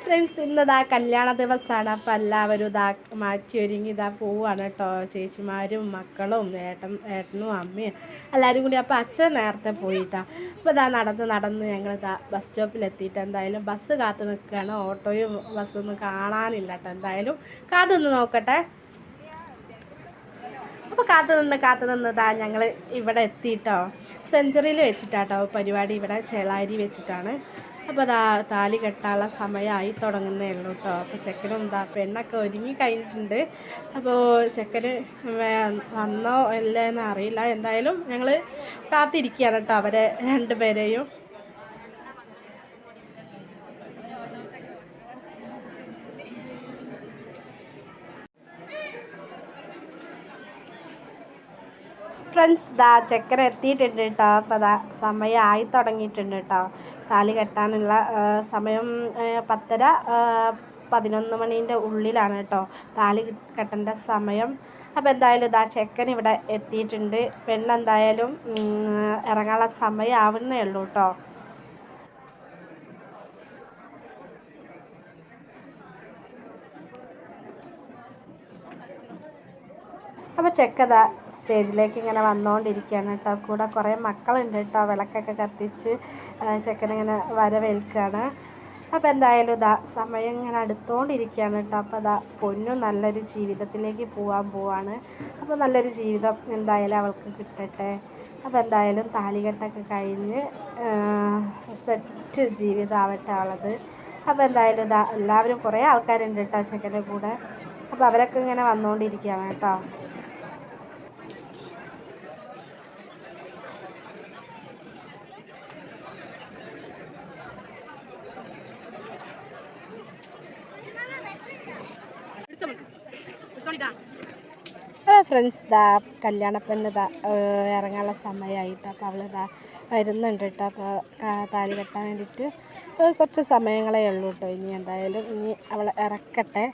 Friends ഇന്നിതാ കല്യാണ ദിവസമാണ്. അപ്പോൾ എല്ലാവരും ഇതാ മാറ്റി ഒരുങ്ങി ഇതാ പോവുകയാണ് കേട്ടോ. ചേച്ചിമാരും മക്കളും ഏട്ടനും അമ്മയും എല്ലാവരും കൂടി. അപ്പോൾ അച്ഛൻ നേരത്തെ പോയിട്ടാണ്. അപ്പോൾ ഇതാ നടന്ന് ഞങ്ങൾ ഇതാ ബസ് സ്റ്റോപ്പിലെത്തിയിട്ട് എന്തായാലും ബസ് കാത്തു നിൽക്കുകയാണ്. ഓട്ടോയും ബസ്സൊന്നും കാണാനില്ല കേട്ടോ. എന്തായാലും കാത്തു നിന്ന് നോക്കട്ടെ. അപ്പോൾ കാത്തു നിന്നതാ ഞങ്ങൾ ഇവിടെ എത്തിയിട്ടോ. സെഞ്ചുറിയിൽ വെച്ചിട്ടാട്ടോ പരിപാടി. ഇവിടെ ചേളാരി വെച്ചിട്ടാണ്. അപ്പോൾ അതാ താലി കെട്ടാനുള്ള സമയമായി തുടങ്ങുന്നേ ഉള്ളൂ കേട്ടോ. അപ്പോൾ ചെക്കനും എന്താ പെണ്ണൊക്കെ ഒരുങ്ങി കഴിഞ്ഞിട്ടുണ്ട്. അപ്പോൾ ചെക്കന് വന്നോ അല്ലേന്ന് അറിയില്ല. എന്തായാലും ഞങ്ങൾ കാത്തിരിക്കുകയാണ് കേട്ടോ അവരെ രണ്ടുപേരെയും. ഫ്രണ്ട്സ് ദാ ചെക്കൻ എത്തിയിട്ടുണ്ട് കേട്ടോ. അപ്പോൾ അതാ സമയമായി തുടങ്ങിയിട്ടുണ്ട് കേട്ടോ. താലി കെട്ടാനുള്ള സമയം 10:30 11 മണീൻ്റെ ഉള്ളിലാണ് കേട്ടോ താലി കെട്ടേണ്ട സമയം. അപ്പോൾ എന്തായാലും ഇതാ ചെക്കൻ ഇവിടെ എത്തിയിട്ടുണ്ട്. പെണ്ണെന്തായാലും ഇറങ്ങാനുള്ള സമയം ആവുന്നേ ഉള്ളൂ കേട്ടോ. അപ്പോൾ ചെക്കതാ സ്റ്റേജിലേക്ക് ഇങ്ങനെ വന്നുകൊണ്ടിരിക്കുകയാണ് കേട്ടോ. കൂടെ കുറേ മക്കളുണ്ട് കേട്ടോ. വിളക്കൊക്കെ കത്തിച്ച് ചെക്കനിങ്ങനെ വരവേൽക്കുകയാണ്. അപ്പോൾ എന്തായാലും ഇതാ സമയം ഇങ്ങനെ അടുത്തുകൊണ്ടിരിക്കുകയാണ് കേട്ടോ. അപ്പോൾ അതാ പൊന്നു നല്ലൊരു ജീവിതത്തിലേക്ക് പോവാണ്. അപ്പോൾ നല്ലൊരു ജീവിതം എന്തായാലും അവൾക്ക് കിട്ടട്ടെ. അപ്പോൾ എന്തായാലും താലികെട്ടൊക്കെ കഴിഞ്ഞ് സെറ്റ് ജീവിതമാവട്ടെ അവളത്. അപ്പോൾ എന്തായാലും ഇതാ എല്ലാവരും കുറേ ആൾക്കാരുണ്ട് കേട്ടോ ചെക്കൻ്റെ കൂടെ. അപ്പോൾ അവരൊക്കെ ഇങ്ങനെ വന്നുകൊണ്ടിരിക്കുകയാണ് കേട്ടോ. ഫ്രണ്ട്സ് ദാ കല്യാണപ്പെണ്ണ് ഇറങ്ങാനുള്ള സമയമായിട്ട്. അപ്പോൾ അവൾ വരുന്നുണ്ട് കേട്ടോ. അപ്പോൾ താലി കെട്ടാൻ വേണ്ടിയിട്ട് കുറച്ച് സമയങ്ങളേ ഉള്ളൂ കേട്ടോ. ഇനി എന്തായാലും അവൾ ഇറക്കട്ടെ.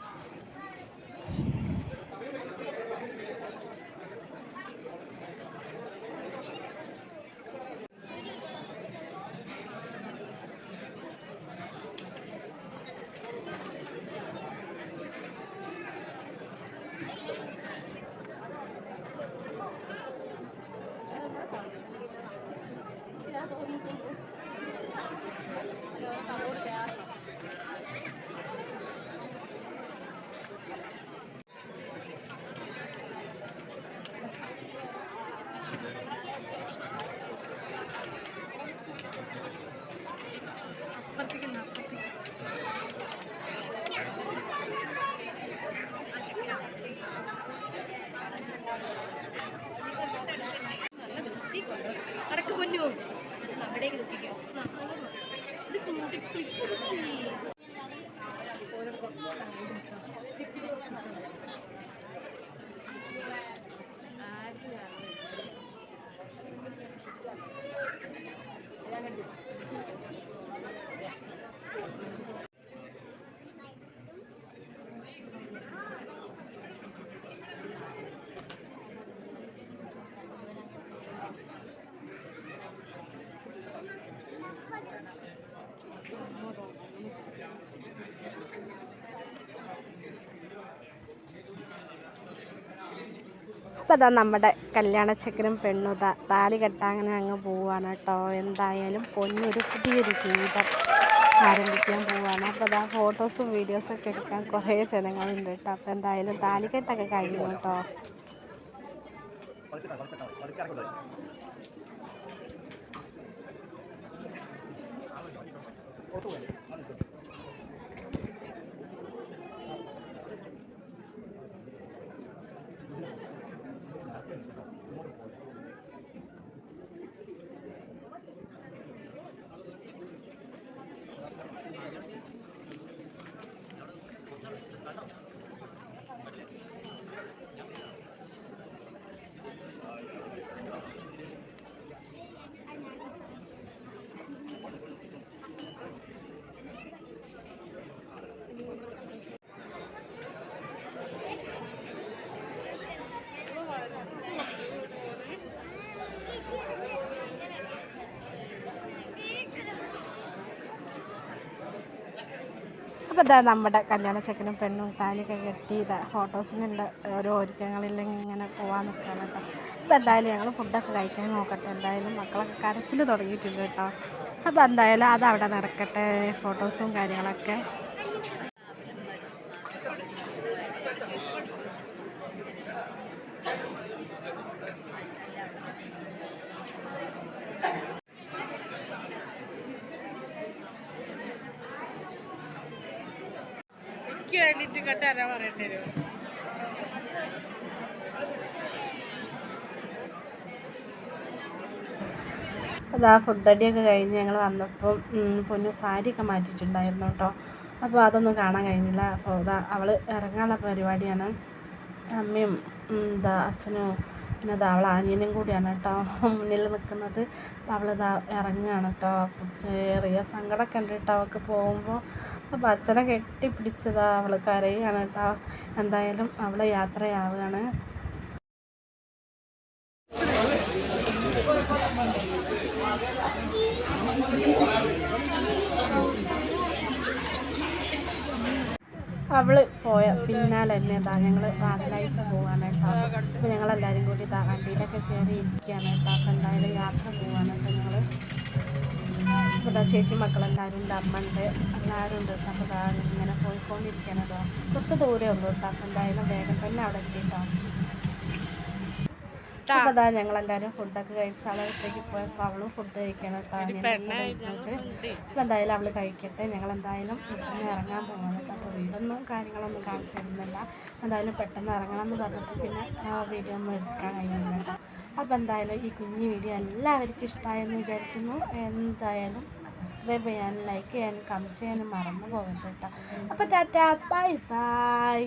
അപ്പോൾ അതാ നമ്മുടെ കല്യാണ ചെക്കനും പെണ്ണും താലി കെട്ടാൻ അങ്ങനെ അങ്ങ് പോവുകയാണ് കേട്ടോ. എന്തായാലും പൊന്നൊരു പുതിയൊരു ജീവിതം ആരംഭിക്കാൻ പോവുകയാണ്. അപ്പോൾ അതാ ഫോട്ടോസും വീഡിയോസൊക്കെ എടുക്കാൻ കുറേ ജനങ്ങളുണ്ട് കേട്ടോ. അപ്പോൾ എന്തായാലും താലികെട്ടൊക്കെ കഴിഞ്ഞു കേട്ടോ. അപ്പോൾ ഇതാ നമ്മുടെ കല്യാണ ചെക്കനും പെണ്ണും താലിയൊക്കെ കെട്ടി ഇതാ ഫോട്ടോസിനുള്ള ഓരോ ഒരുക്കങ്ങളില്ലെങ്കിൽ ഇങ്ങനെ പോകാൻ നിൽക്കുകയാണ് കേട്ടോ. അപ്പോൾ എന്തായാലും ഞങ്ങൾ ഫുഡൊക്കെ കഴിക്കാൻ നോക്കട്ടെ. എന്തായാലും മക്കളൊക്കെ കരച്ചിൽ തുടങ്ങിയിട്ടുണ്ട് കേട്ടോ. അപ്പോൾ എന്തായാലും അതവിടെ നടക്കട്ടെ, ഫോട്ടോസും കാര്യങ്ങളൊക്കെ. വേണ്ടിട്ട് കേട്ടാ പറയേണ്ടി വരും. അതാ ഫുഡ് അടിയൊക്കെ കഴിഞ്ഞ് ഞങ്ങൾ വന്നപ്പോൾ പൊന്നു സാരിയൊക്കെ മാറ്റിയിട്ടുണ്ടായിരുന്നു കേട്ടോ. അപ്പോൾ അതൊന്നും കാണാൻ കഴിഞ്ഞില്ല. അപ്പോൾ ഇതാ അവൾ ഇറങ്ങാനുള്ള പരിപാടിയാണ്. അമ്മയും അച്ഛനും പിന്നെ ഇതാ അവൾ അനിയനും കൂടിയാണ് കേട്ടോ മുന്നിൽ നിൽക്കുന്നത്. അപ്പോൾ അവളിതാ ഇറങ്ങുകയാണ് കേട്ടോ. അപ്പോൾ ചെറിയ സങ്കടമൊക്കെ ഉണ്ട് കേട്ടോ അവൾക്ക് പോകുമ്പോൾ. അപ്പോൾ അച്ഛനെ കെട്ടിപ്പിടിച്ചതാ അവൾ കരയുകയാണ് കേട്ടോ. എന്തായാലും അവൾ യാത്രയാവുകയാണ്. അവൾ പോയ പിന്നാലെ തന്നെ ഇതാ ഞങ്ങൾ വാതിലാഴ്ച പോവാണ് കേട്ടോ. അപ്പോൾ ഞങ്ങളെല്ലാവരും കൂടി ഇതാ വണ്ടിയിലൊക്കെ കയറി ഇരിക്കുകയാണ് കേട്ടോ. അപ്പോൾ എന്തായാലും യാത്ര പോവാണ് കേട്ടോ ഞങ്ങൾ. അപ്പോൾ ഇതാ ചേച്ചി മക്കളെല്ലാവരും ഉണ്ട്, അമ്മ ഉണ്ട്, എല്ലാവരും ഉണ്ട് കേട്ടോ. അപ്പോൾ ഇതാ ഇങ്ങനെ പോയിക്കൊണ്ടിരിക്കുകയാണ് കേട്ടോ. കുറച്ച് ദൂരമേ ഉള്ളൂ കേട്ടോ. അപ്പോൾ എന്തായാലും വേഗം തന്നെ അവിടെ എത്തിയിട്ടോ. അപ്പോൾ അതാ ഞങ്ങളെല്ലാവരും ഫുഡൊക്കെ കഴിച്ച് അവളെ അടുത്തേക്ക് പോയപ്പോൾ അവളും ഫുഡ് കഴിക്കണം കേട്ടോ. അപ്പോൾ എന്തായാലും അവൾ കഴിക്കട്ടെ. ഞങ്ങളെന്തായാലും പെട്ടെന്ന് ഇറങ്ങാൻ പോകണം കേട്ടോ. അപ്പോൾ വീടൊന്നും കാര്യങ്ങളൊന്നും കാണിച്ചു തരുന്നില്ല. എന്തായാലും പെട്ടെന്ന് ഇറങ്ങണം എന്ന് പറഞ്ഞപ്പോൾ പിന്നെ വീഡിയോ ഒന്നും എടുക്കാൻ കഴിയുന്നില്ല കേട്ടോ. അപ്പോൾ എന്തായാലും ഈ കുഞ്ഞു വീഡിയോ എല്ലാവർക്കും ഇഷ്ടമായെന്ന് വിചാരിക്കുന്നു. എന്തായാലും സബ്സ്ക്രൈബ് ചെയ്യാനും ലൈക്ക് ചെയ്യാനും കമൻറ്റ് ചെയ്യാനും മറന്നു പോകരുത് കേട്ടോ. അപ്പോൾ ടാറ്റാ, ബൈ ബൈ.